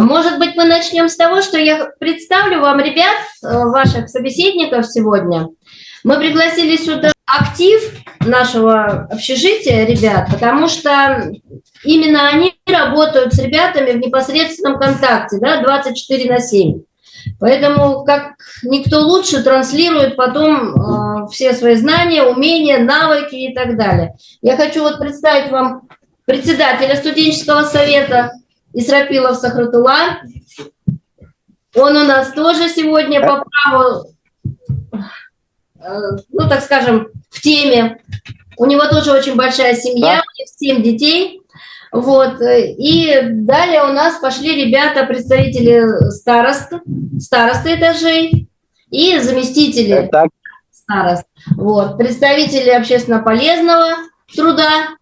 Может быть, мы начнем с того, что я представлю вам ребят, ваших собеседников сегодня. Мы пригласили сюда актив нашего общежития, ребят, потому что именно они работают с ребятами в непосредственном контакте, да, 24/7. Поэтому как никто лучше транслирует потом все свои знания, умения, навыки и так далее. Я хочу вот представить вам председателя студенческого совета Исрапилов Сахратулла. Он у нас тоже сегодня по праву, ну, так скажем, в теме. У него тоже очень большая семья, у них 7 детей. Вот. И далее у нас пошли ребята, представители старосты этажей и заместители старост. Вот. Представители общественно полезного труда,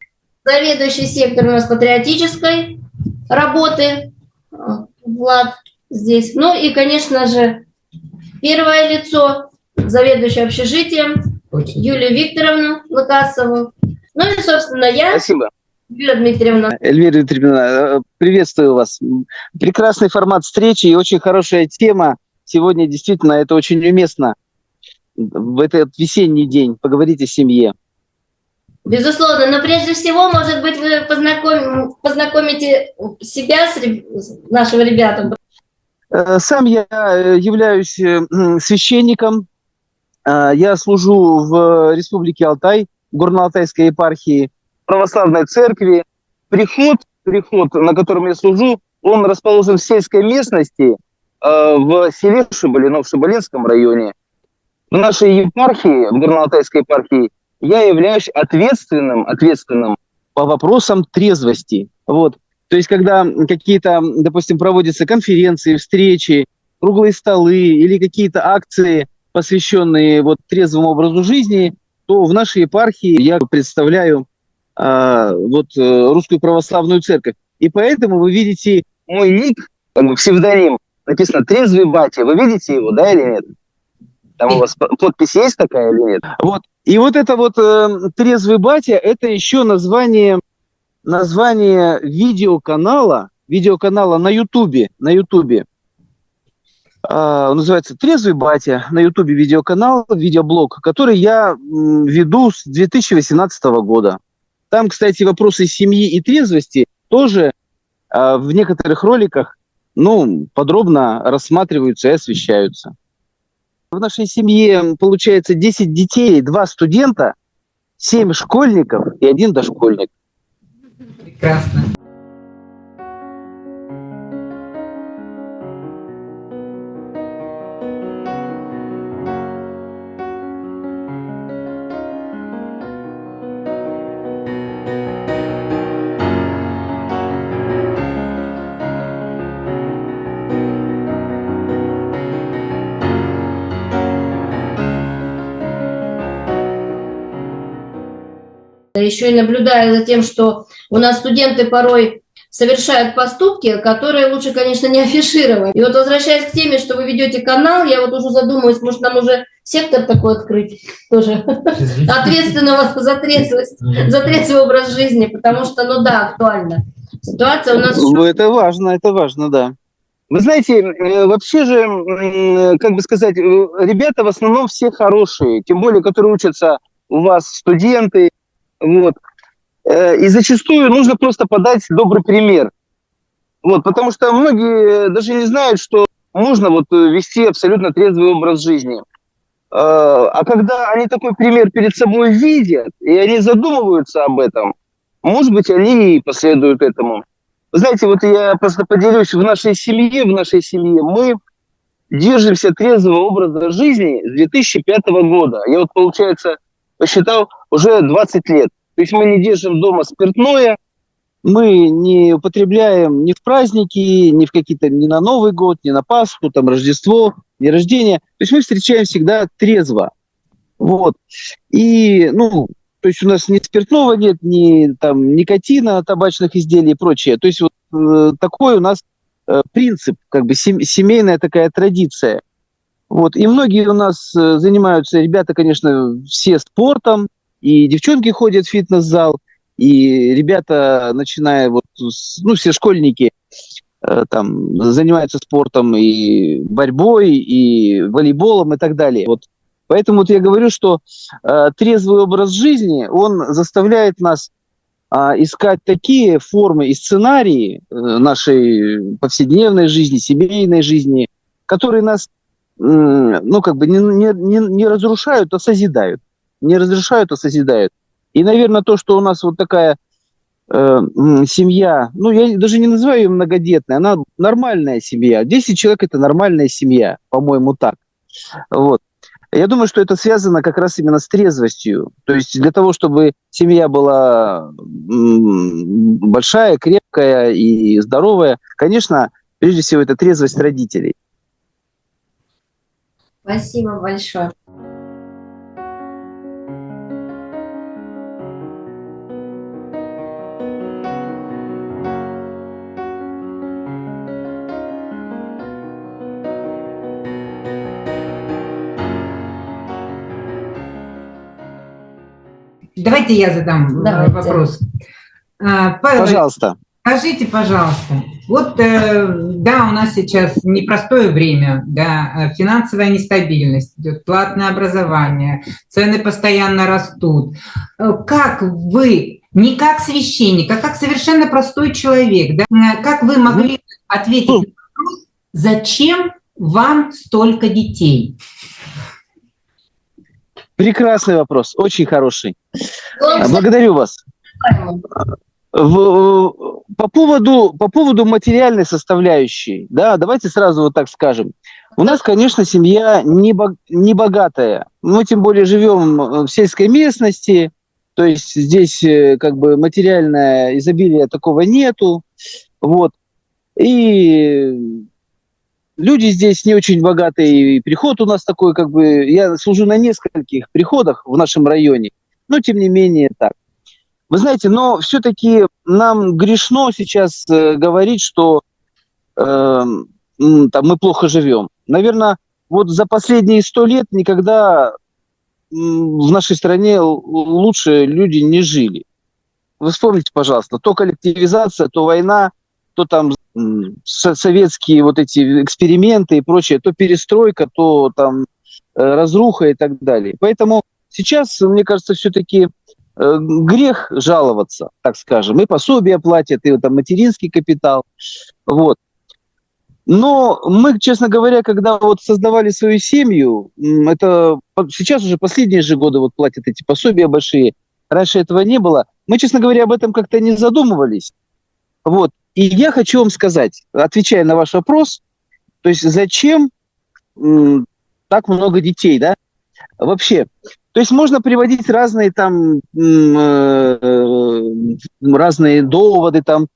заведующий сектор у нас патриотической работы, Влад здесь. Ну и, конечно же, первое лицо, заведующее общежитием, Юлию Викторовну Лукасову. Ну и, собственно, я. Спасибо. Эльвира Дмитриевна. Эльвира Дмитриевна, приветствую вас. Прекрасный формат встречи и очень хорошая тема. Сегодня действительно это очень уместно в этот весенний день поговорить о семье. Безусловно, но прежде всего, может быть, вы познакомите себя с нашими ребятами. Сам я являюсь священником. Я служу в Республике Алтай, в Горно-Алтайской епархии православной церкви. Приход, на котором я служу, он расположен в сельской местности, в селе Шибалино, в Шибалинском районе. В нашей епархии, в Горно-Алтайской епархии, я являюсь ответственным по вопросам трезвости. Вот. То есть, когда какие-то, допустим, проводятся конференции, встречи, круглые столы или какие-то акции, посвященные вот трезвому образу жизни, то в нашей епархии я представляю Русскую Православную Церковь. И поэтому вы видите мой ник, псевдоним, написано «Трезвый батя». Вы видите его, да, или нет? Там у вас подпись есть такая или нет? Вот. И вот это вот «Трезвый батя» – это еще название видеоканала на Ютубе. Называется «Трезвый батя», на Ютубе видеоканал, видеоблог, который я веду с 2018 года. Там, кстати, вопросы семьи и трезвости тоже в некоторых роликах подробно рассматриваются и освещаются. В нашей семье получается 10 детей, 2 студента, 7 школьников и 1 дошкольник. Прекрасно. Еще и наблюдаю за тем, что у нас студенты порой совершают поступки, которые лучше, конечно, не афишировать. И вот возвращаясь к теме, что вы ведете канал, я вот уже задумываюсь, может, нам уже сектор такой открыть тоже, ответственного за трезвость, за трезвый образ жизни, потому что, актуально. Ситуация у нас... Это важно, да. Вы знаете, вообще же, ребята в основном все хорошие, тем более, которые учатся у вас, студенты. Вот. И зачастую нужно просто подать добрый пример. Вот, потому что многие даже не знают, что можно вести абсолютно трезвый образ жизни. А когда они такой пример перед собой видят, и они задумываются об этом, может быть, они и последуют этому. Вы знаете, я просто поделюсь, в нашей семье мы держимся трезвого образа жизни с 2005 года. Я получается, посчитал, уже 20 лет. То есть мы не держим дома спиртное, мы не употребляем ни в праздники, ни на Новый год, ни на Пасху, Рождество, день рождения. То есть мы встречаем всегда трезво. Вот. И, то есть у нас ни спиртного нет, ни никотина, табачных изделий и прочее. То есть такой у нас принцип, семейная такая традиция. Вот. И многие у нас занимаются, ребята, конечно, все спортом, и девчонки ходят в фитнес-зал, и ребята, начиная все школьники, там занимаются спортом и борьбой, и волейболом и так далее. Вот. Поэтому вот я говорю, что трезвый образ жизни, он заставляет нас искать такие формы и сценарии нашей повседневной жизни, семейной жизни, которые нас, ну, как бы не разрушают, а созидают. Не разрушают, а созидают. И, наверное, то, что у нас вот такая семья, ну, я даже не называю ее многодетной, она нормальная семья. 10 человек – это нормальная семья, по-моему, так. Вот. Я думаю, что это связано как раз именно с трезвостью. То есть для того, чтобы семья была большая, крепкая и здоровая, конечно, прежде всего, это трезвость родителей. Спасибо большое. Давайте я задам вопрос. Павел, пожалуйста. Скажите, пожалуйста, вот, да, у нас сейчас непростое время, да, финансовая нестабильность, идет платное образование, цены постоянно растут. Как вы, не как священник, а как совершенно простой человек, да, как вы могли ответить на вопрос, зачем вам столько детей? Прекрасный вопрос, очень хороший. Благодарю вас. По поводу материальной составляющей, да, давайте сразу вот так скажем. У нас, конечно, семья не богатая. Мы тем более живем в сельской местности, то есть здесь как бы материальное изобилие такого нету. Вот. И люди здесь не очень богатые, и приход у нас такой, как бы, я служу на нескольких приходах в нашем районе, но тем не менее так. Вы знаете, но все-таки нам грешно сейчас говорить, что там, мы плохо живем. Наверное, вот за последние 100 лет никогда в нашей стране лучше люди не жили. Вы вспомните, пожалуйста, то коллективизация, то война, то там советские вот эти эксперименты и прочее, то перестройка, то там разруха и так далее. Поэтому сейчас, мне кажется, все-таки грех жаловаться, так скажем. И пособия платят, и там материнский капитал. Вот. Но мы, честно говоря, когда вот создавали свою семью, это сейчас уже последние же годы вот платят эти пособия большие, раньше этого не было, мы, честно говоря, об этом как-то не задумывались. Вот. И я хочу вам сказать, отвечая на ваш вопрос, то есть зачем так много детей, да? Вообще, то есть можно приводить разные там разные доводы, там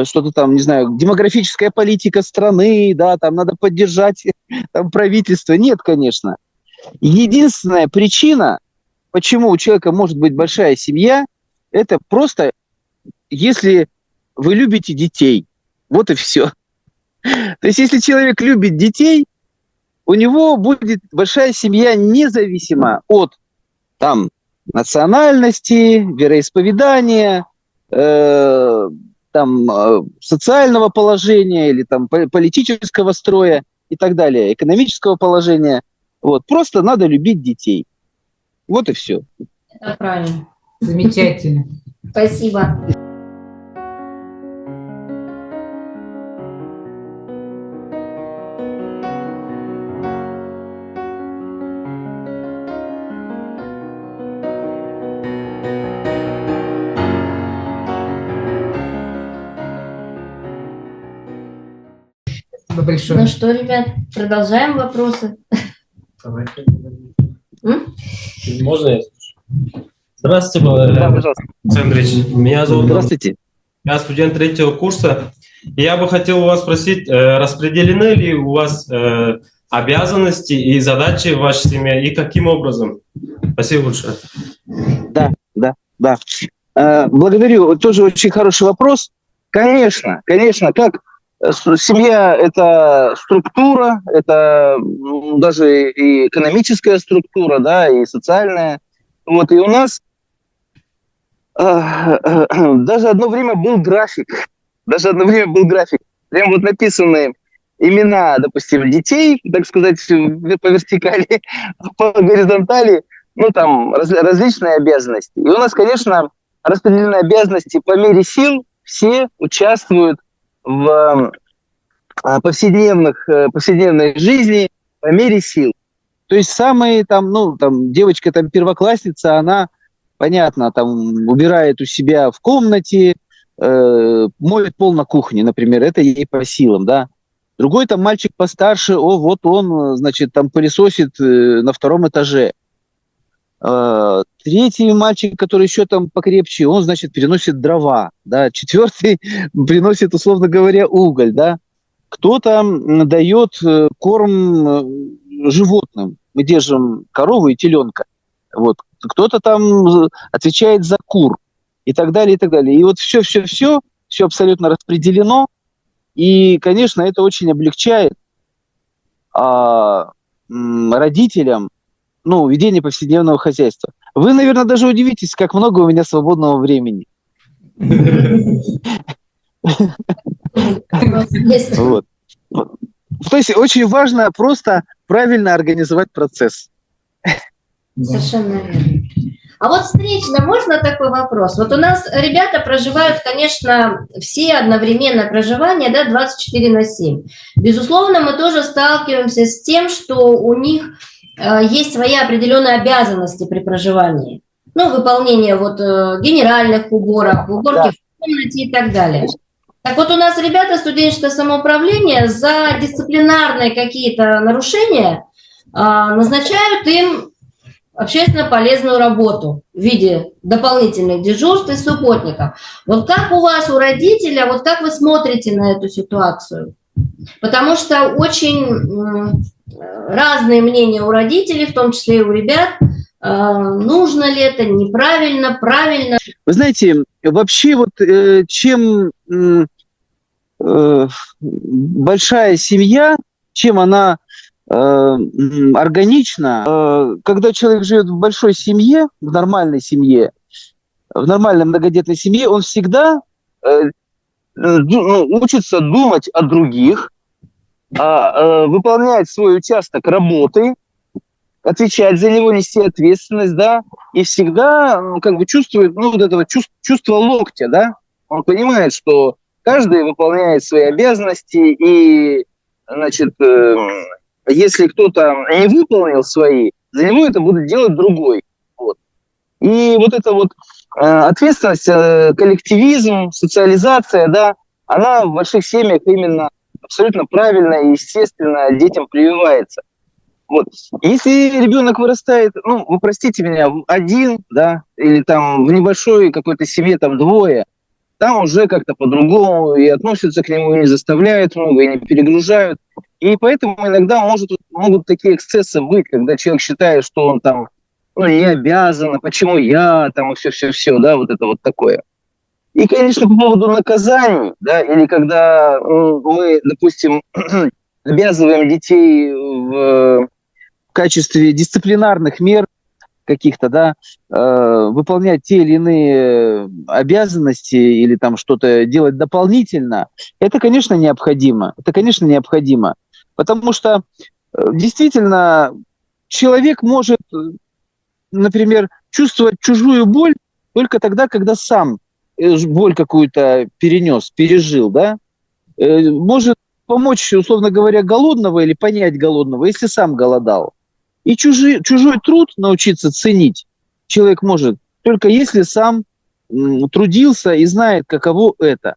что-то там, не знаю, демографическая политика страны, да, там надо поддержать там, правительство. Нет, конечно. Единственная причина, почему у человека может быть большая семья, это просто если вы любите детей. Вот и все. То есть если человек любит детей, у него будет большая семья независимо от там национальности, вероисповедания, там социального положения или там политического строя и так далее, экономического положения. Вот. Просто надо любить детей. Вот и все. Это правильно. Замечательно. Спасибо. Большое. Ну что, ребят, продолжаем вопросы. Можно я слушаю? Здравствуйте, Александр Андреевич. Меня зовут... Здравствуйте. Я студент 3-го курса. Я бы хотел у вас спросить, распределены ли у вас обязанности и задачи в вашей семье, и каким образом? Спасибо большое. Да. Благодарю. Тоже очень хороший вопрос. Конечно, как семья – это структура, это даже и экономическая структура, да, и социальная. Вот, и у нас даже одно время был график. Прям вот написаны имена, допустим, детей, так сказать, по вертикали, по горизонтали, ну, там, различные обязанности. И у нас, конечно, распределены обязанности по мере сил, все участвуют в повседневной жизни по мере сил. То есть самые там, ну, там, девочка там первоклассница, она, понятно, там, убирает у себя в комнате, моет пол на кухне, например, это ей по силам, да. Другой там мальчик постарше, вот он, значит, там пылесосит на втором этаже. Третий мальчик, который еще там покрепче, он, значит, переносит дрова, да. Четвертый приносит, условно говоря, уголь, да. Кто-то дает корм животным. Мы держим корову и теленка. Вот. Кто-то там отвечает за кур и так далее, и так далее. И вот все абсолютно распределено. И, конечно, это очень облегчает родителям, ну, ведение повседневного хозяйства. Вы, наверное, даже удивитесь, как много у меня свободного времени. Вот. То есть очень важно просто правильно организовать процесс. Совершенно верно. А вот встречно можно такой вопрос? Вот у нас ребята проживают, конечно, все одновременное проживание, да, 24/7. Безусловно, мы тоже сталкиваемся с тем, что у них есть свои определенные обязанности при проживании. Ну, выполнение вот генеральных уборок, уборки в комнате и так далее. Так вот, у нас ребята студенческое самоуправление за дисциплинарные какие-то нарушения назначают им общественно полезную работу в виде дополнительных дежурств и субботников. Вот как у вас, у родителя, вот как вы смотрите на эту ситуацию? Потому что очень разные мнения у родителей, в том числе и у ребят. Нужно ли это, неправильно, правильно? Вы знаете, вообще вот чем большая семья, чем она органична, когда человек живет в большой семье, в нормальной многодетной семье, он всегда учится думать о других, выполнять свой участок работы, отвечать за него, нести ответственность, да, и всегда как бы чувствует, ну, вот этого чувство локтя, да, он понимает, что каждый выполняет свои обязанности, и, значит, если кто-то не выполнил свои, за него это будет делать другой. Вот. И вот эта вот ответственность, коллективизм, социализация, да, она в больших семьях именно абсолютно правильно и естественно детям прививается. Вот. Если ребенок вырастает, ну, вы простите меня, один, да, или там в небольшой какой-то семье там двое, там уже как-то по-другому и относятся к нему, и не заставляют много, и не перегружают. И поэтому иногда могут такие эксцессы быть, когда человек считает, что он там, ну, не обязан, а почему я, там, и все, да, вот это вот такое. И, конечно, по поводу наказаний, да, или когда мы, допустим, обязываем детей в качестве дисциплинарных мер каких-то, да, выполнять те или иные обязанности или там что-то делать дополнительно, это, конечно, необходимо. Потому что действительно человек может, например, чувствовать чужую боль только тогда, когда сам боль какую-то пережил, да, может помочь, условно говоря, голодного или понять голодного, если сам голодал. И чужой труд научиться ценить человек может только если сам трудился и знает, каково это.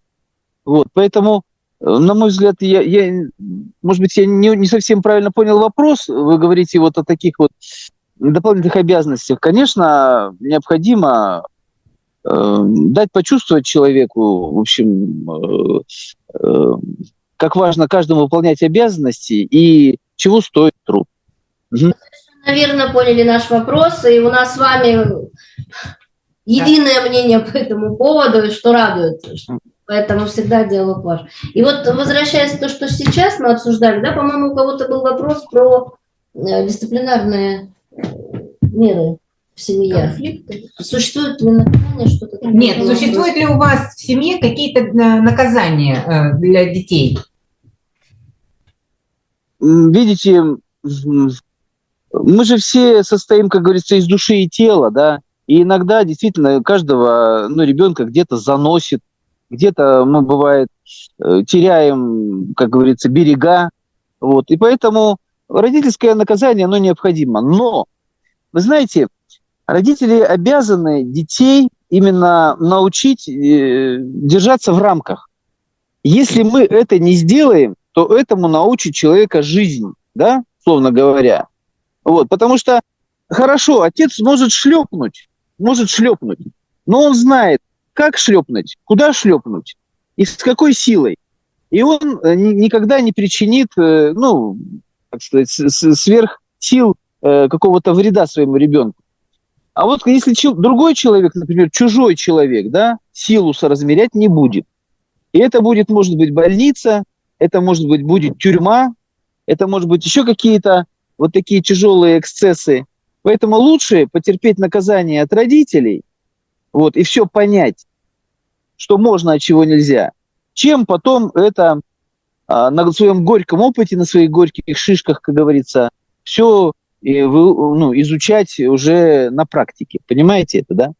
Вот, поэтому, на мой взгляд, может быть, я не совсем правильно понял вопрос. Вы говорите вот о таких вот дополнительных обязанностях. Конечно, необходимо дать почувствовать человеку, в общем, как важно каждому выполнять обязанности и чего стоит труд. Наверное, поняли наш вопрос, и у нас с вами единое мнение по этому поводу, что радует. Поэтому всегда диалог важен. И вот, возвращаясь к тому, что сейчас мы обсуждали, да, по-моему, у кого-то был вопрос про дисциплинарные меры. в семье? Существует ли наказание, что-то такое? Нет, существуют ли у вас в семье какие-то наказания для детей? Видите, мы же все состоим, как говорится, из души и тела, да, и иногда действительно каждого, ну, ребенка где-то заносит, где-то мы, бывает, теряем, как говорится, берега, вот, и поэтому родительское наказание, оно необходимо. Но, вы знаете, родители обязаны детей именно научить держаться в рамках. Если мы это не сделаем, то этому научит человека жизнь, да, условно говоря. Вот, потому что, хорошо, отец может шлепнуть, но он знает, как шлепнуть, куда шлепнуть и с какой силой. И он никогда не причинит, ну, так сказать, сверх сил какого-то вреда своему ребенку. А вот если другой человек, например, чужой человек, да, силу соразмерять не будет. И это будет, может быть, больница, это, может быть, будет тюрьма, это, может быть, еще какие-то вот такие тяжелые эксцессы. Поэтому лучше потерпеть наказание от родителей, вот, и все понять, что можно, а чего нельзя, чем потом это на своем горьком опыте, на своих горьких шишках, как говорится, все изучать уже на практике. Понимаете это, да?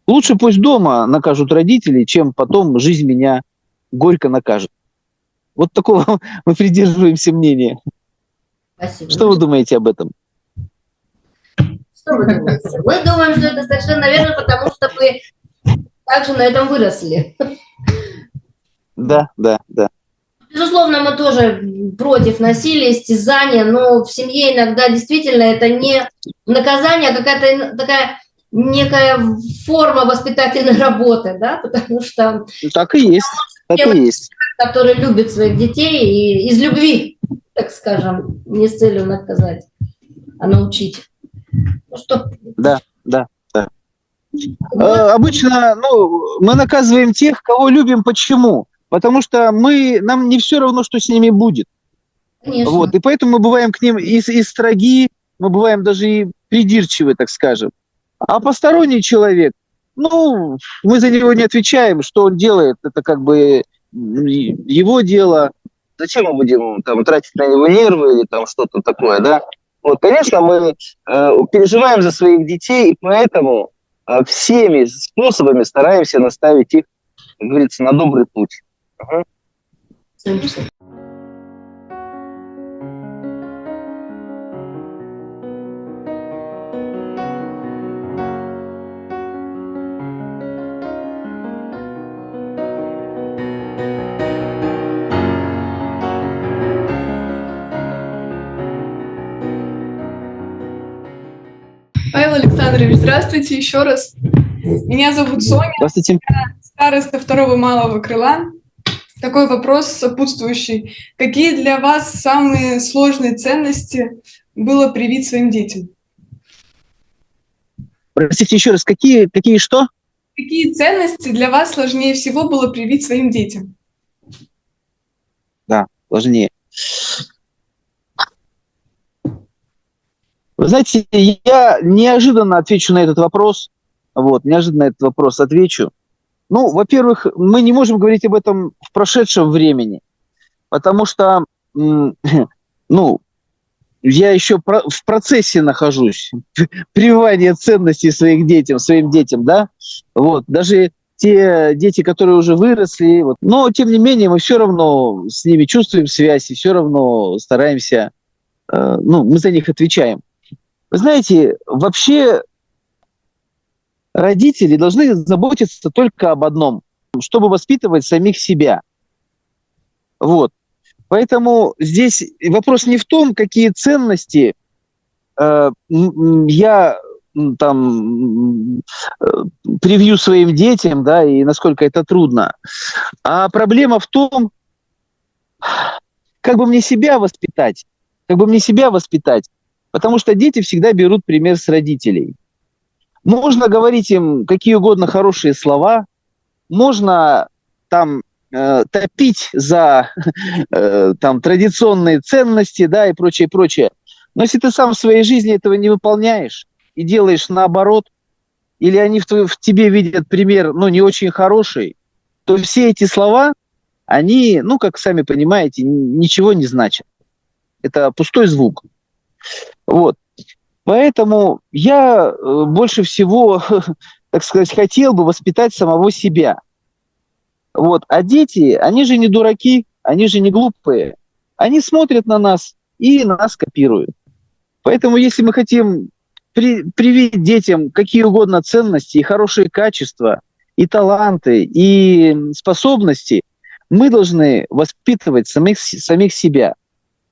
Лучше пусть дома накажут родителей, чем потом жизнь меня горько накажет. Вот такого мы придерживаемся мнения. Спасибо. Что вы думаете об этом? Что вы думаете? Мы думаем, что это совершенно верно, потому что мы также на этом выросли. Да. Безусловно, мы тоже против насилия, истязания, но в семье иногда действительно это не наказание, а какая-то такая некая форма воспитательной работы, да, потому что... Так и есть, Который любит своих детей и из любви, так скажем, не с целью наказать, а научить. Ну, что... Да. Обычно мы наказываем тех, кого любим. Почему? Потому что нам не все равно, что с ними будет. Конечно. Вот, и поэтому мы бываем к ним и строги, мы бываем даже и придирчивы, так скажем. А посторонний человек, мы за него не отвечаем, что он делает, это как бы его дело. Зачем мы будем там тратить на него нервы или там что-то такое, да? Вот, конечно, мы переживаем за своих детей, и поэтому всеми способами стараемся наставить их, как говорится, на добрый путь. Ага. Павел Александрович, здравствуйте еще раз. Меня зовут Соня, Здравствуйте. я староста 2-го малого крыла. Такой вопрос сопутствующий. Какие для вас самые сложные ценности было привить своим детям? Простите еще раз, какие что? Какие ценности для вас сложнее всего было привить своим детям? Да, сложнее. Вы знаете, я неожиданно отвечу на этот вопрос. Неожиданно этот вопрос отвечу. Во-первых, мы не можем говорить об этом в прошедшем времени, потому что, я еще в процессе нахожусь прививания ценностей своим детям, да. Даже те дети, которые уже выросли, но тем не менее мы все равно с ними чувствуем связь и все равно стараемся, мы за них отвечаем. Вы знаете, вообще родители должны заботиться только об одном, чтобы воспитывать самих себя. Поэтому здесь вопрос не в том, какие ценности я привью своим детям, да, и насколько это трудно. А проблема в том, как бы мне себя воспитать. Потому что дети всегда берут пример с родителей. Можно говорить им какие угодно хорошие слова, можно топить за традиционные ценности, да, и прочее. Но если ты сам в своей жизни этого не выполняешь, и делаешь наоборот, или они в тебе видят пример, ну, не очень хороший, то все эти слова, они, ну, как сами понимаете, ничего не значат. Это пустой звук. Вот. Поэтому я больше всего, так сказать, хотел бы воспитать самого себя. Вот. А дети, они же не дураки, они же не глупые. Они смотрят на нас и нас копируют. Поэтому если мы хотим привить детям какие угодно ценности и хорошие качества, и таланты, и способности, мы должны воспитывать самих себя.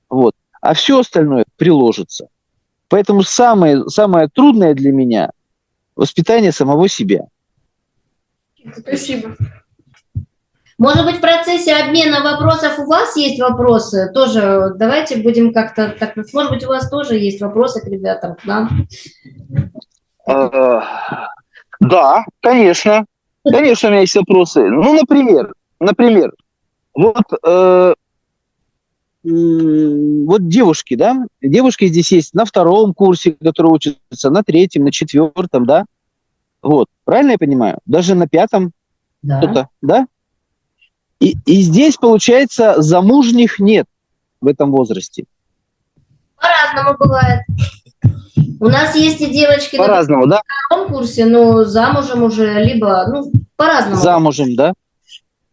Вот. А все остальное приложится. Поэтому самое трудное для меня – воспитание самого себя. Спасибо. Может быть, в процессе обмена вопросов у вас есть вопросы? Тоже давайте будем как-то так. Может быть, у вас тоже есть вопросы к ребятам, к нам? Да, конечно. Конечно, у меня есть вопросы. Ну, например, вот девушки, да? Девушки здесь есть на 2-м курсе, которые учатся, на 3-м, на 4-м, да? Вот. Правильно я понимаю? Даже на 5-м кто-то, да? И здесь, получается, замужних нет в этом возрасте. По-разному бывает. У нас есть и девочки По-разному, да? на 2-м курсе, но замужем уже, либо, ну, по-разному. Замужем, да?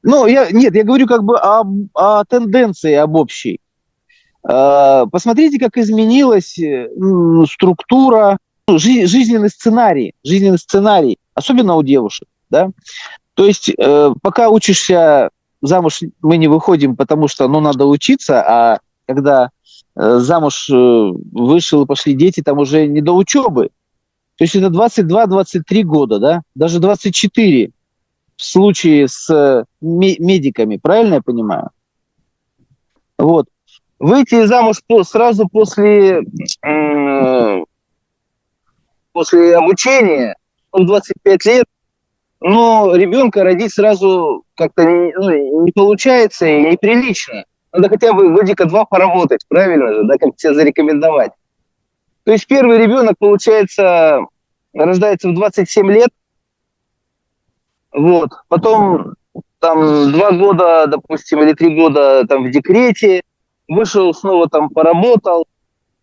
Ну, я говорю как бы о тенденции, об общей. Посмотрите, как изменилась структура, жизненный сценарий, особенно у девушек, да? То есть, пока учишься, замуж мы не выходим, потому что, ну, надо учиться, а когда замуж вышел и пошли дети, там уже не до учебы. То есть это 22-23 года, да? Даже 24 в случае с медиками, правильно я понимаю? Вот. Выйти замуж сразу после обучения, в 25 лет, но ребенка родить сразу как-то не получается и неприлично. Надо хотя бы годика 2 поработать, правильно же, да, как себя зарекомендовать. То есть первый ребенок, получается, рождается в 27 лет, вот, потом там 2 года, допустим, или 3 года там в декрете, вышел, снова там поработал.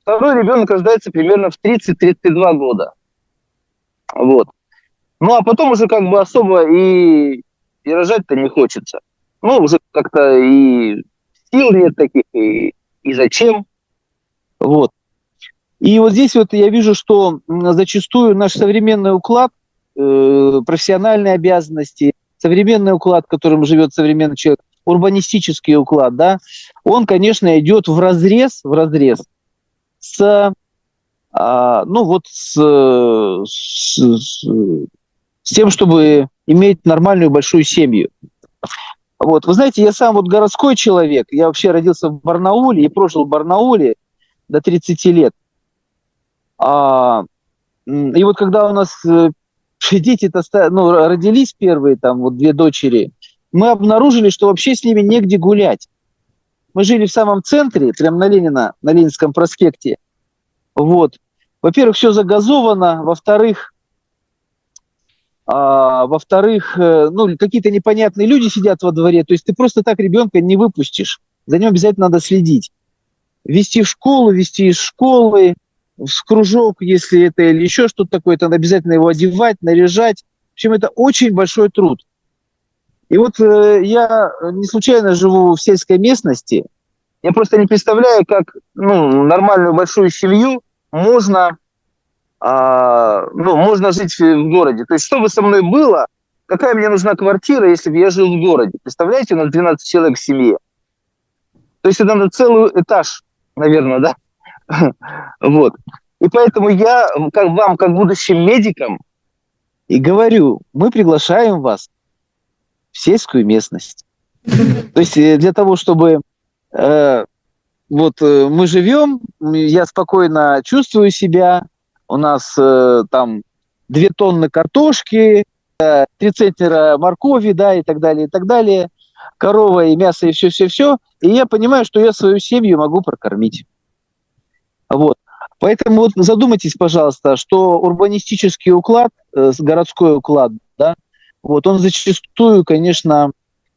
Второй ребенок рождается примерно в 30-32 года. Вот. Ну, а потом уже как бы особо и рожать-то не хочется. Ну, уже как-то и сил нет таких, и зачем. Вот. И вот здесь вот я вижу, что зачастую наш современный уклад, профессиональные обязанности, современный уклад, которым живет современный человек, урбанистический уклад, да, он, конечно, идет вразрез с, с тем, чтобы иметь нормальную большую семью. Вот. Вы знаете, я сам вот городской человек, я вообще родился в Барнауле и прожил в Барнауле до 30 лет. И вот когда у нас дети-то родились первые, там вот 2 дочери, мы обнаружили, что вообще с ними негде гулять. Мы жили в самом центре, прямо на Ленина, на Ленинском проспекте. Вот. Во-первых, все загазовано, во-вторых, какие-то непонятные люди сидят во дворе, то есть ты просто так ребенка не выпустишь, за ним обязательно надо следить. Вести в школу, вести из школы, в кружок, если это или еще что-то такое, то надо обязательно его одевать, наряжать. В общем, это очень большой труд. И вот я не случайно живу в сельской местности, я просто не представляю, как нормальную большую семью можно жить в городе. То есть, что бы со мной было, какая мне нужна квартира, если бы я жил в городе. Представляете, у нас 12 человек в семье. То есть, это надо целый этаж, наверное, да? Вот. И поэтому я вам, как будущим медикам, и говорю, мы приглашаем вас в сельскую местность. То есть, для того, чтобы мы живем, я спокойно чувствую себя, у нас там 2 тонны картошки, 3 центнера моркови, да, и так далее, корова и мясо, и все. И я понимаю, что я свою семью могу прокормить. Вот. Поэтому вот задумайтесь, пожалуйста, что урбанистический уклад, городской уклад, да, вот он зачастую, конечно,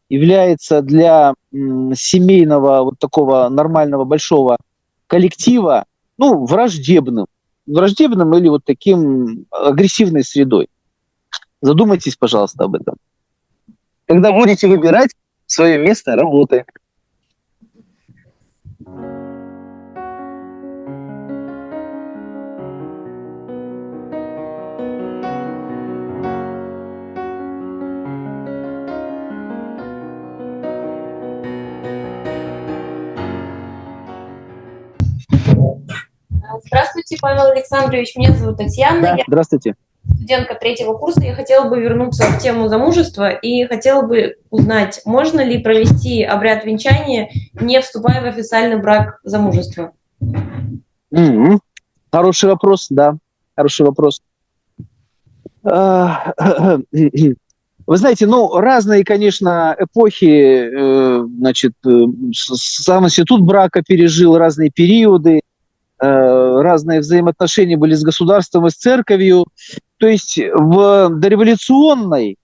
является для семейного вот такого нормального большого коллектива, ну, враждебным или вот таким агрессивной средой. Задумайтесь, пожалуйста, об этом. Когда будете выбирать свое место работы. Здравствуйте, Павел Александрович. Меня зовут Татьяна. Да, Я здравствуйте. студентка 3-го курса. Я хотела бы вернуться в тему замужества и хотела бы узнать, можно ли провести обряд венчания, не вступая в официальный брак замужества? Хороший вопрос, да. Хороший вопрос. Вы знаете, ну, разные, конечно, эпохи, значит, сам институт брака пережил разные периоды, разные взаимоотношения были с государством и с церковью. То есть в дореволюционной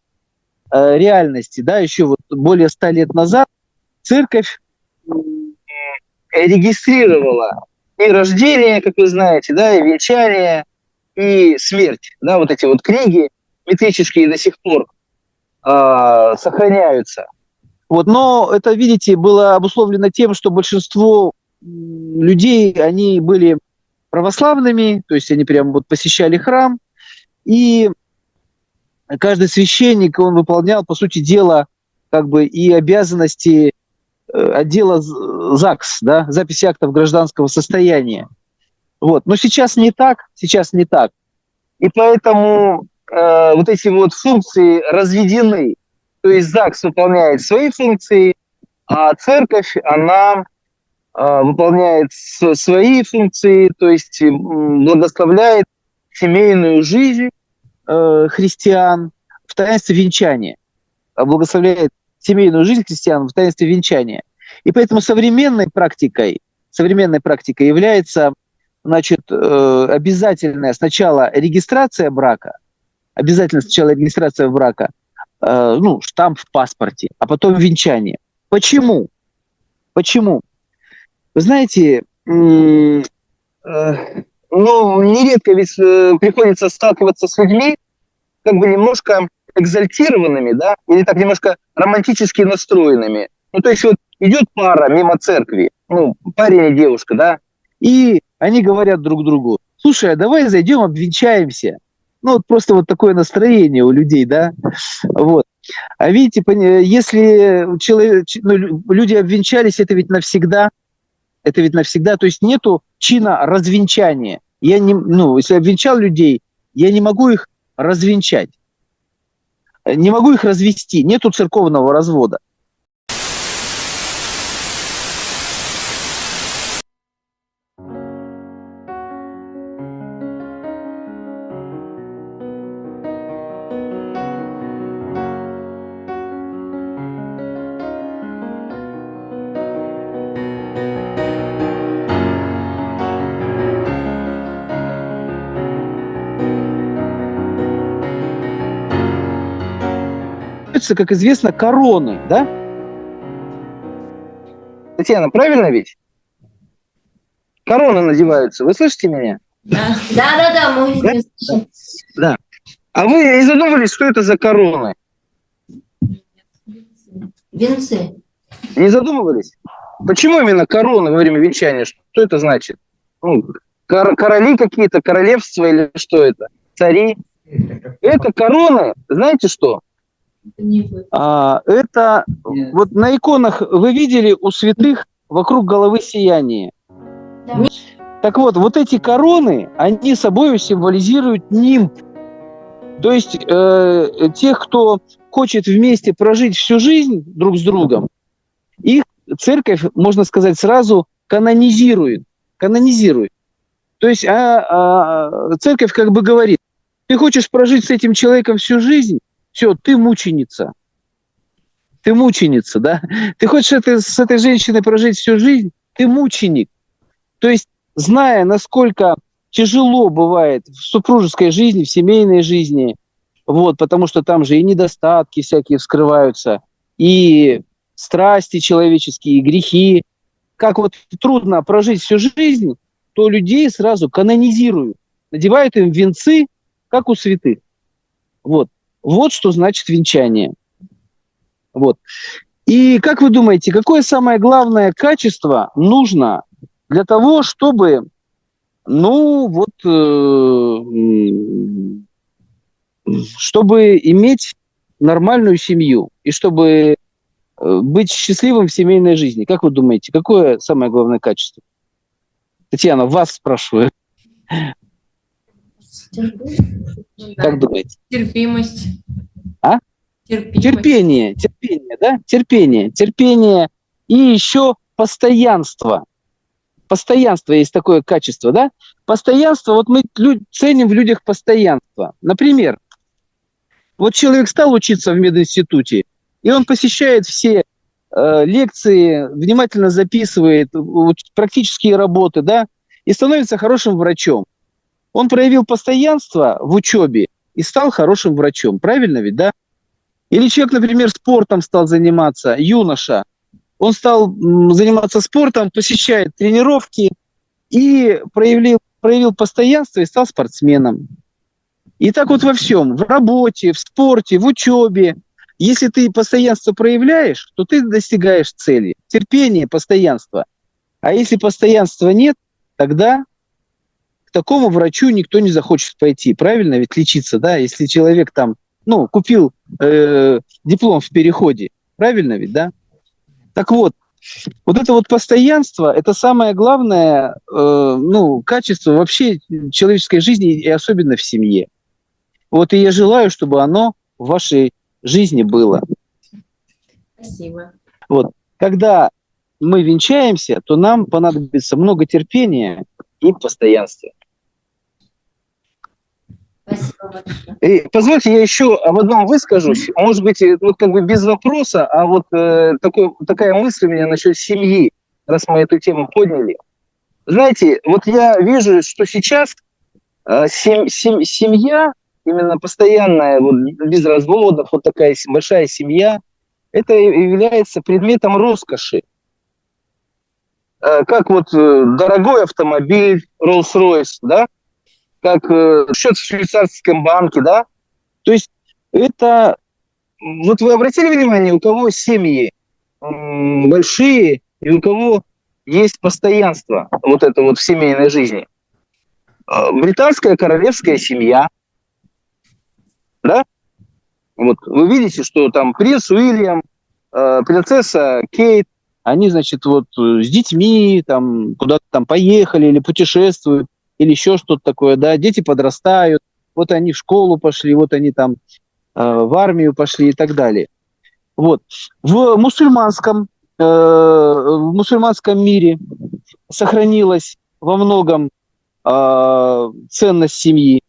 реальности, да, еще вот более 100 лет назад церковь регистрировала и рождение, как вы знаете, да, и венчание, и смерть. Да, вот эти вот книги метрические до сих пор сохраняются. Вот, но это, видите, было обусловлено тем, что большинство людей, они были православными, то есть они прям вот посещали храм, и каждый священник, он выполнял, по сути дела, как бы и обязанности отдела ЗАГС, да, записи актов гражданского состояния. Вот. Но сейчас не так. И поэтому вот эти вот функции разведены. То есть ЗАГС выполняет свои функции, а церковь, она выполняет свои функции, то есть благословляет семейную жизнь христиан в таинстве венчания, благословляет семейную жизнь христиан в таинстве венчания. И поэтому современной практикой является, значит, обязательная сначала регистрация брака, ну, штамп в паспорте, а потом венчание. Почему? Вы знаете, ну, нередко ведь приходится сталкиваться с людьми, как бы немножко экзальтированными, да, или так немножко романтически настроенными. Ну, то есть вот идет пара мимо церкви, ну, парень и девушка, да, и они говорят друг другу: слушай, а давай зайдем, обвенчаемся. Ну, вот просто вот такое настроение у людей, да, вот. А видите, если люди обвенчались, это ведь навсегда, то есть нету чина развенчания. Если обвенчал людей, я не могу их развенчать, не могу их развести, нету церковного развода. Как известно, короны, да? Татьяна, правильно ведь? Короны надеваются. Вы слышите меня? Да, мы слышим. Да. А вы не задумывались, что это за короны? Венцы. Не задумывались? Почему именно короны во время венчания? Что это значит? Ну, короли какие-то, королевства или что это? Цари? Это короны, знаете что? Это вот на иконах вы видели у святых вокруг головы сияние. Да. Так вот, вот эти короны, они собой символизируют нимб. То есть тех, кто хочет вместе прожить всю жизнь друг с другом, их церковь, можно сказать, сразу канонизирует. То есть церковь как бы говорит: ты хочешь прожить с этим человеком всю жизнь, все, ты мученица. Да? Ты хочешь с этой женщиной прожить всю жизнь, ты мученик. То есть, зная, насколько тяжело бывает в супружеской жизни, в семейной жизни, вот, потому что там же и недостатки всякие вскрываются, и страсти человеческие, и грехи. Как вот трудно прожить всю жизнь, то людей сразу канонизируют, надевают им венцы, как у святых. Вот. Вот что значит венчание. Вот. И как вы думаете, какое самое главное качество нужно для того, чтобы, ну, вот, чтобы иметь нормальную семью и чтобы быть счастливым в семейной жизни? Как вы думаете, какое самое главное качество? Татьяна, вас спрашиваю. Как думаете? Терпимость. А? Терпимость. Терпение, да? Терпение. И еще постоянство. Постоянство есть такое качество, да? Постоянство, вот мы ценим в людях постоянство. Например, вот человек стал учиться в мединституте, и он посещает все лекции, внимательно записывает практические работы, да, и становится хорошим врачом. Он проявил постоянство в учебе и стал хорошим врачом. Правильно ведь, да? Или человек, например, спортом стал заниматься, юноша. Он стал заниматься спортом, посещает тренировки и проявил постоянство и стал спортсменом. И так вот во всем. В работе, в спорте, в учебе. Если ты постоянство проявляешь, то ты достигаешь цели. Терпение, постоянство. А если постоянства нет, тогда к такому врачу никто не захочет пойти. Правильно ведь лечиться, да? Если человек там, ну, купил диплом в переходе. Правильно ведь, да? Так вот, вот это вот постоянство, это самое главное, ну, качество вообще человеческой жизни, и особенно в семье. Вот и я желаю, чтобы оно в вашей жизни было. Спасибо. Вот. Когда мы венчаемся, то нам понадобится много терпения и постоянства. Спасибо большое. И позвольте, я еще об одном выскажусь. Может быть, ну, как бы без вопроса, а вот такая мысль у меня насчет семьи, раз мы эту тему подняли. Знаете, вот я вижу, что сейчас семья, именно постоянная, вот, без разводов, вот такая большая семья, это является предметом роскоши. Как вот дорогой автомобиль, Rolls-Royce, да? Как счет в швейцарском банке, да? То есть это... Вот вы обратили внимание, у кого семьи большие и у кого есть постоянство вот это вот в семейной жизни? Британская королевская семья, да? Вот вы видите, что там принц Уильям, принцесса Кейт, они, значит, вот с детьми там куда-то там поехали или путешествуют, или еще что-то такое, да, дети подрастают, вот они в школу пошли, вот они там в армию пошли и так далее. Вот. В мусульманском мире сохранилась во многом ценность семьи.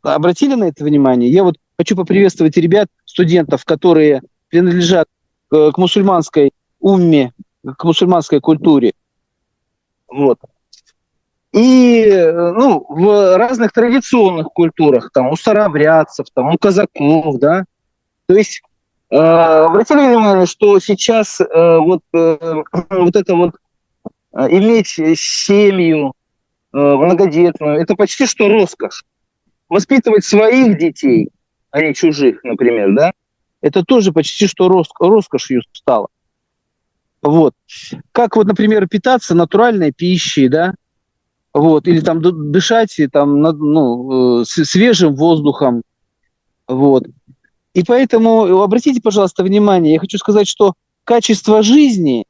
Обратили на это внимание? Я вот хочу поприветствовать ребят, студентов, которые принадлежат к мусульманской умме, к мусульманской культуре. Вот. И, ну, в разных традиционных культурах, там, у старообрядцев, там, у казаков, да, то есть обратили внимание, что сейчас вот это вот иметь семью многодетную, это почти что роскошь. Воспитывать своих детей, а не чужих, например, да, это тоже почти что роскошью стало. Вот. Как вот, например, питаться натуральной пищей, да, вот, или там дышать там, ну, свежим воздухом, вот. И поэтому обратите, пожалуйста, внимание, я хочу сказать, что качество жизни,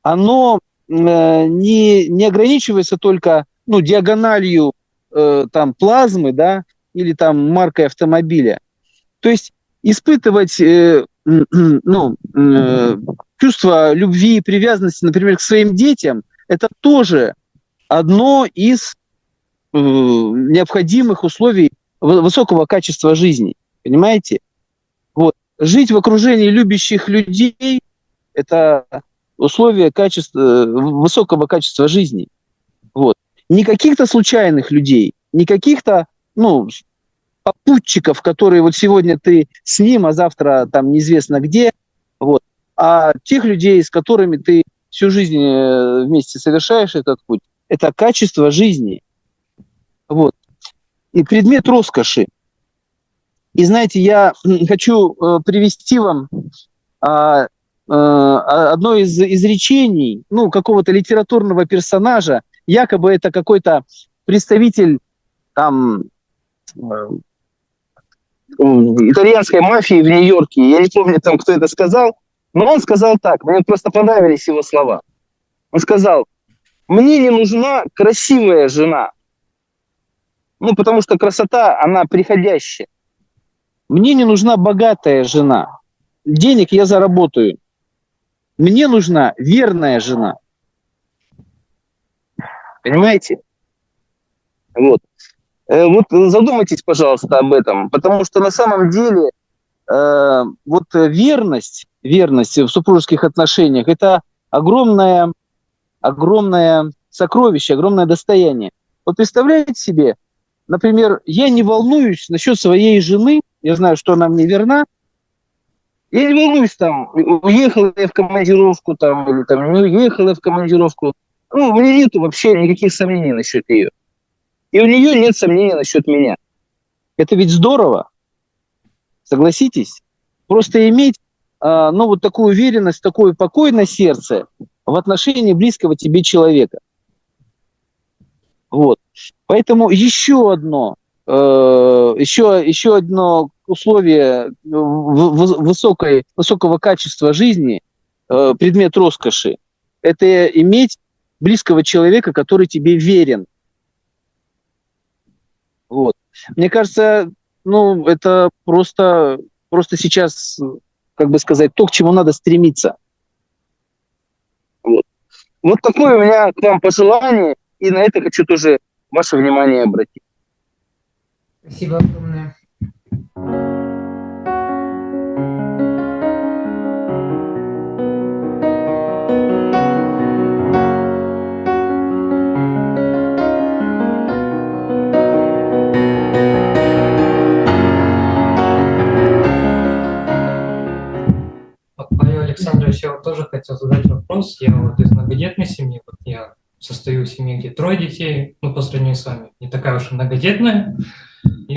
оно не ограничивается только, ну, диагональю там плазмы, да, или там маркой автомобиля. То есть испытывать чувство любви и привязанности, например, к своим детям, это тоже одно из необходимых условий высокого качества жизни. Понимаете? Вот. Жить в окружении любящих людей – это условие высокого качества жизни. Вот. Не каких-то случайных людей, не каких-то, ну, попутчиков, которые вот сегодня ты с ним, а завтра там неизвестно где, вот, а тех людей, с которыми ты всю жизнь вместе совершаешь этот путь. Это качество жизни. Вот. И предмет роскоши. И знаете, я хочу привести вам одно из изречений, ну, какого-то литературного персонажа, якобы это какой-то представитель там итальянской мафии в Нью-Йорке. Я не помню там, кто это сказал, но он сказал так, мне просто понравились его слова. Он сказал: мне не нужна красивая жена, ну, потому что красота, она приходящая. Мне не нужна богатая жена, денег я заработаю. Мне нужна верная жена. Понимаете? Вот. Вот задумайтесь, пожалуйста, об этом, потому что на самом деле вот верность в супружеских отношениях – это огромное сокровище, огромное достояние. Вот представляете себе, например, я не волнуюсь насчет своей жены, я знаю, что она мне верна, я не волнуюсь, там, уехала я в командировку, там, или там, не уехала в командировку. Ну, у меня нет вообще никаких сомнений насчет ее. И у нее нет сомнений насчет меня. Это ведь здорово. Согласитесь? Просто иметь, ну, вот такую уверенность, такой покой на сердце в отношении близкого тебе человека. Вот. Поэтому еще одно условие высокого качества жизни, предмет роскоши, это иметь близкого человека, который тебе верен. Вот. Мне кажется, ну, это просто сейчас, как бы сказать, то, к чему надо стремиться. Вот. Вот такое у меня к вам пожелание, и на это хочу тоже ваше внимание обратить. Спасибо огромное. Павел Александрович, я вот тоже хотел задать вопрос. Я вот из многодетной семьи, вот я состою в семье, где 3 детей, ну, по сравнению с вами, не такая уж и многодетная. И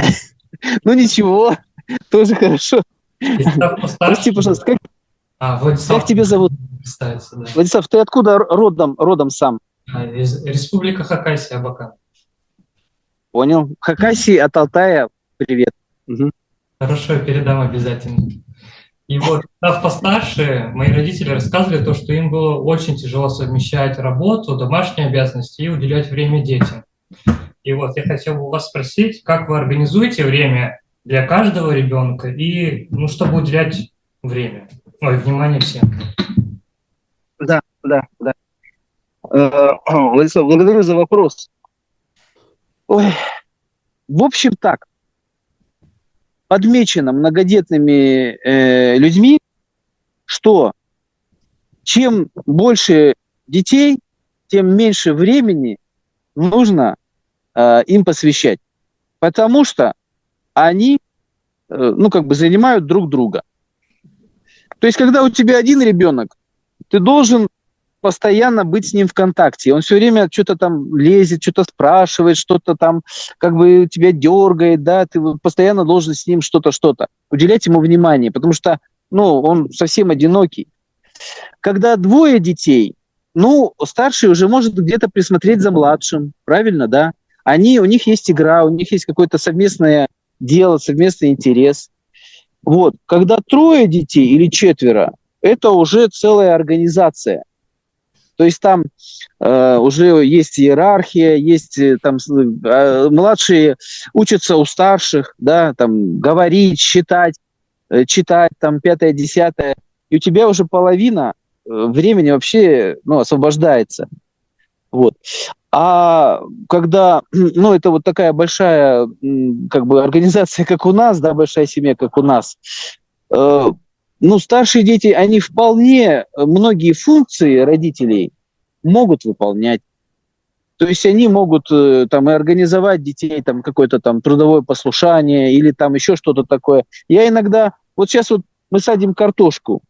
Ну ничего, тоже хорошо. став постарше- Прости, пожалуйста, Владислав, как тебя зовут? представиться, да. Владислав, ты откуда родом сам? Из Республика Хакасия, Абакан. Понял. Хакасии от Алтая. Привет. Угу. Хорошо, передам обязательно. И вот, став постарше, мои родители рассказывали то, что им было очень тяжело совмещать работу, домашние обязанности и уделять время детям. И вот я хотел бы у вас спросить, как вы организуете время для каждого ребенка и, ну, чтобы уделять внимание всем? Да. Владислав, благодарю за вопрос. Ой, в общем так, подмечено многодетными людьми, что чем больше детей, тем меньше времени нужно им посвящать. Потому что они, занимают друг друга. То есть, когда у тебя один ребенок, ты должен постоянно быть с ним в контакте. Он все время что-то там лезет, что-то спрашивает, что-то там как бы тебя дергает, да, ты постоянно должен с ним что-то, уделять ему внимание, потому что, он совсем одинокий. Когда 2 детей, старший уже может где-то присмотреть за младшим, правильно, да? У них есть игра, у них есть какое-то совместное дело, совместный интерес. Вот. Когда 3 детей или 4, это уже целая организация. То есть там уже есть иерархия, есть там младшие учатся у старших, да, там говорить, считать, читать, там 5-е, 10-е, и у тебя уже половина времени вообще, освобождается. Вот. А когда, это вот такая большая, как бы организация, как у нас, да, большая семья, как у нас, старшие дети, они вполне многие функции родителей могут выполнять. То есть они могут там и организовать детей, там какое-то там трудовое послушание или там еще что-то такое. Я иногда, вот сейчас вот мы садим картошку,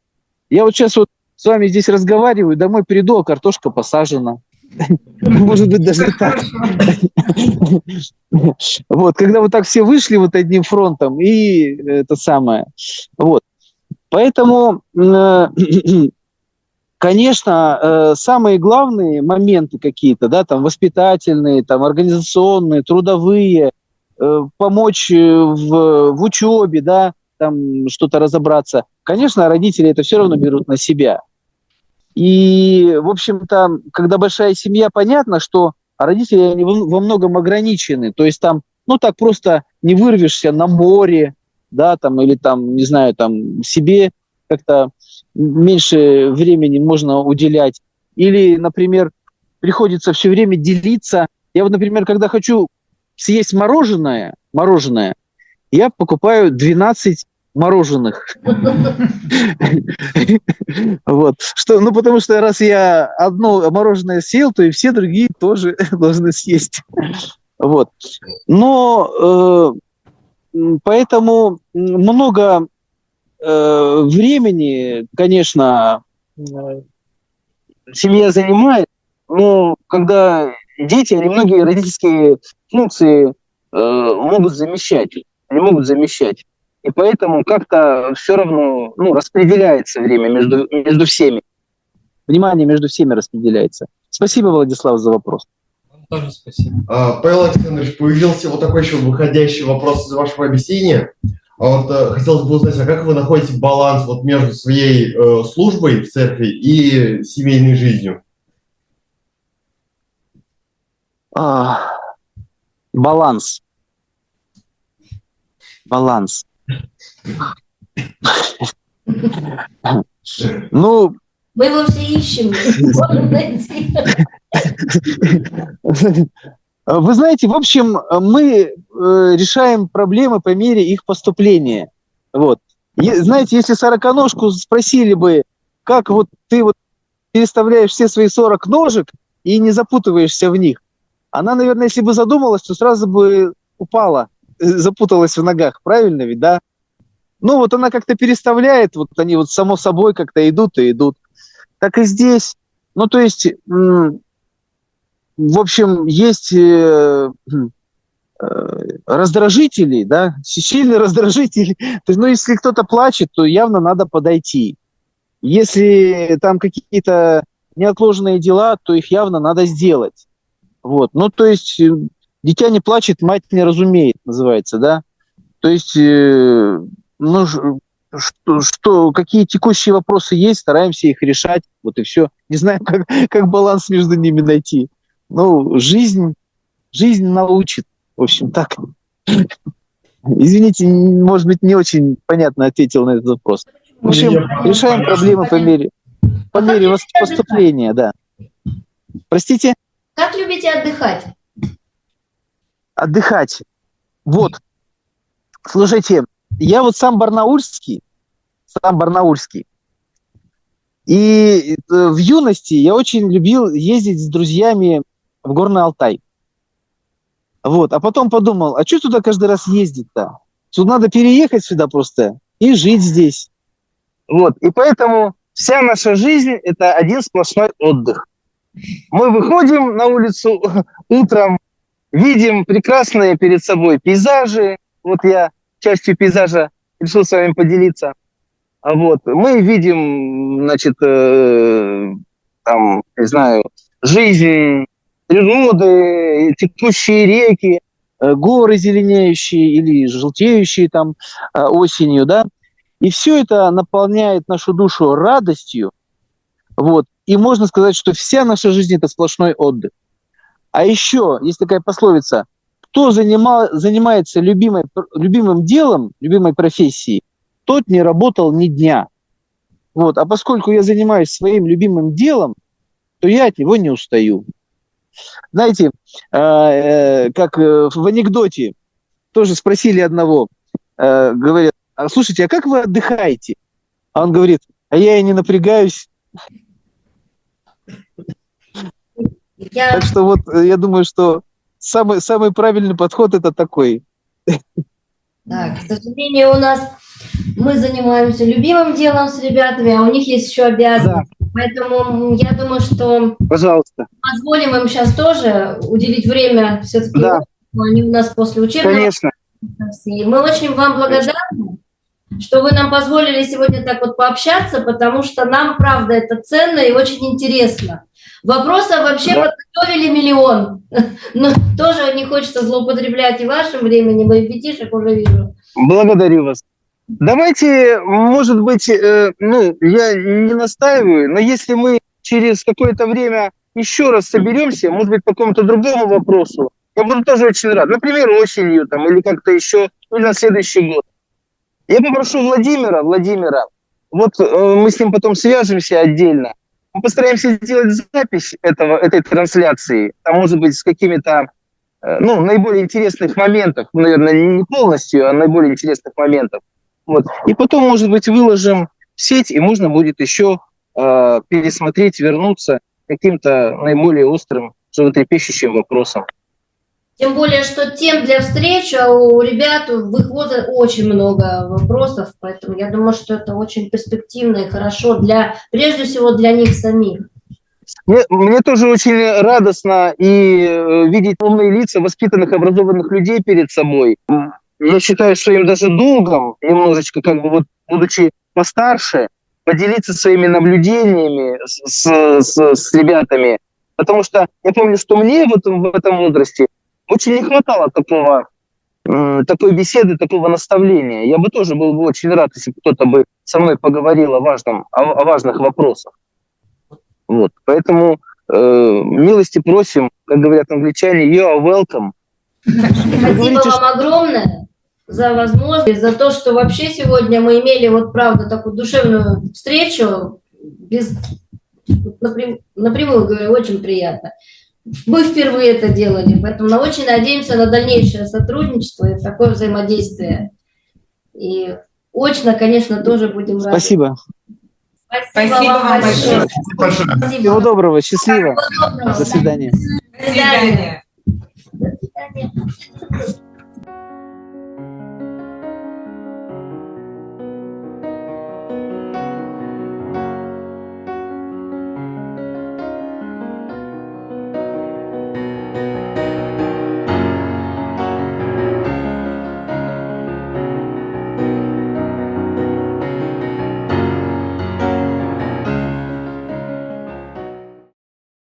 я вот сейчас вот с вами здесь разговариваю, домой приду, а картошка посажена. Может быть, даже так. Вот, когда вот так все вышли вот одним фронтом, и это самое. Вот. Поэтому, конечно, самые главные моменты какие-то, да, там воспитательные, там организационные, трудовые, помочь в учебе, да, там что-то разобраться. Конечно, родители это все равно берут на себя. И, в общем-то, когда большая семья, понятно, что родители они во многом ограничены. То есть там, ну так просто не вырвешься на море, да, там, или там, не знаю, там себе как-то меньше времени можно уделять. Или, например, приходится все время делиться. Я вот, например, когда хочу съесть мороженое, я покупаю 12 мороженых. Вот. Что, ну, потому что раз я одно мороженое съел, то и все другие тоже должны съесть. Вот. Но поэтому много времени, конечно, семья занимает, но когда дети, они многие родительские функции могут замещать. Они могут замещать. И поэтому как-то все равно распределяется время между всеми. Внимание между всеми распределяется. Спасибо, Владислав, за вопрос. Вам тоже спасибо. Павел Александрович, появился вот такой еще выходящий вопрос из вашего объяснения. Хотелось бы узнать, а как вы находите баланс вот между своей службой в церкви и семейной жизнью? Баланс. Ну, Мы его все ищем, не можем найти. вы знаете, в общем, мы решаем проблемы по мере их поступления. Вот. Знаете, если сороконожку спросили бы, как вот ты вот переставляешь все свои 40 ножек и не запутываешься в них, она, наверное, если бы задумалась, то сразу бы упала, запуталась в ногах. Правильно ведь, да? Ну, вот она как-то переставляет, вот они вот само собой как-то идут и идут. Так и здесь. Ну, то есть, в общем, есть раздражители, да, сильные раздражители. То есть, ну, если кто-то плачет, то явно надо подойти. Если там какие-то неотложные дела, то их явно надо сделать. Вот. Ну, то есть, дитя не плачет, мать не разумеет, называется, да. То есть, ну, какие текущие вопросы есть, стараемся их решать, вот и все. Не знаю, как баланс между ними найти. Ну, жизнь научит, в общем, так. Извините, может быть, не очень понятно ответил на этот вопрос. В общем, решаем проблемы по мере поступления, да. Простите? Как любите отдыхать? Отдыхать. Вот. Слушайте, я вот сам барнаульский. И в юности я очень любил ездить с друзьями в Горный Алтай. Вот. А потом подумал, а что туда каждый раз ездить-то? Тут надо переехать сюда просто и жить здесь. Вот. И поэтому вся наша жизнь – это один сплошной отдых. Мы выходим на улицу утром, видим прекрасные перед собой пейзажи. Вот я частью пейзажа решил с вами поделиться. Вот. Мы видим, значит, там, не знаю, жизнь, природы, текущие реки, горы зеленеющие или желтеющие там осенью, да. И все это наполняет нашу душу радостью. Вот. И можно сказать, что вся наша жизнь – это сплошной отдых. А еще есть такая пословица: кто занимается любимым делом, любимой профессией, тот не работал ни дня. Вот. А поскольку я занимаюсь своим любимым делом, то я от него не устаю. Знаете, как в анекдоте тоже спросили одного, говорят, слушайте, а как вы отдыхаете? А он говорит, а я и не напрягаюсь. Так что вот я думаю, что самый правильный подход это такой. Да, к сожалению, у нас мы занимаемся любимым делом с ребятами, а у них есть еще обязанности. Да. Поэтому я думаю, что пожалуйста, позволим им сейчас тоже уделить время все-таки. Да. Они у нас после учебного. Конечно. И мы очень вам благодарны, что вы нам позволили сегодня так вот пообщаться, потому что нам, правда, это ценно и очень интересно. Вопросов вообще подготовили миллион, но тоже не хочется злоупотреблять и вашим временем, и ребятишек уже вижу. Благодарю вас. Давайте, может быть, я не настаиваю, но если мы через какое-то время еще раз соберемся, может быть, по какому-то другому вопросу, я буду тоже очень рад. Например, осенью там, или как-то еще, или на следующий год. Я попрошу Владимира, вот мы с ним потом свяжемся отдельно. Мы постараемся сделать запись этой трансляции, а может быть, с какими-то наиболее интересных моментов, наверное, не полностью, а наиболее интересных моментов. Вот. И потом, может быть, выложим в сеть, и можно будет еще пересмотреть, вернуться к каким-то наиболее острым, животрепещущим вопросам. Тем более, что тем для встреч у ребят в их возрасте очень много вопросов, поэтому я думаю, что это очень перспективно и хорошо, прежде всего для них самих. Мне тоже очень радостно и видеть умные лица воспитанных, образованных людей перед собой. Я считаю своим даже долгом, немножечко, будучи постарше, поделиться своими наблюдениями с ребятами. Потому что я помню, что мне в этом возрасте очень не хватало такой беседы, такого наставления. Я бы тоже был бы очень рад, если бы кто-то бы со мной поговорил о важных вопросах. Вот. Поэтому милости просим, как говорят англичане, you are welcome. Спасибо вам огромное за возможность, за то, что вообще сегодня мы имели, правда, такую душевную встречу, напрямую говорю, очень приятно. Мы впервые это делали, поэтому мы очень надеемся на дальнейшее сотрудничество и такое взаимодействие. И очно, конечно, тоже будем рады. Спасибо. Спасибо вам большое. Всего доброго, счастливо. Всего доброго. До свидания. До свидания. До свидания.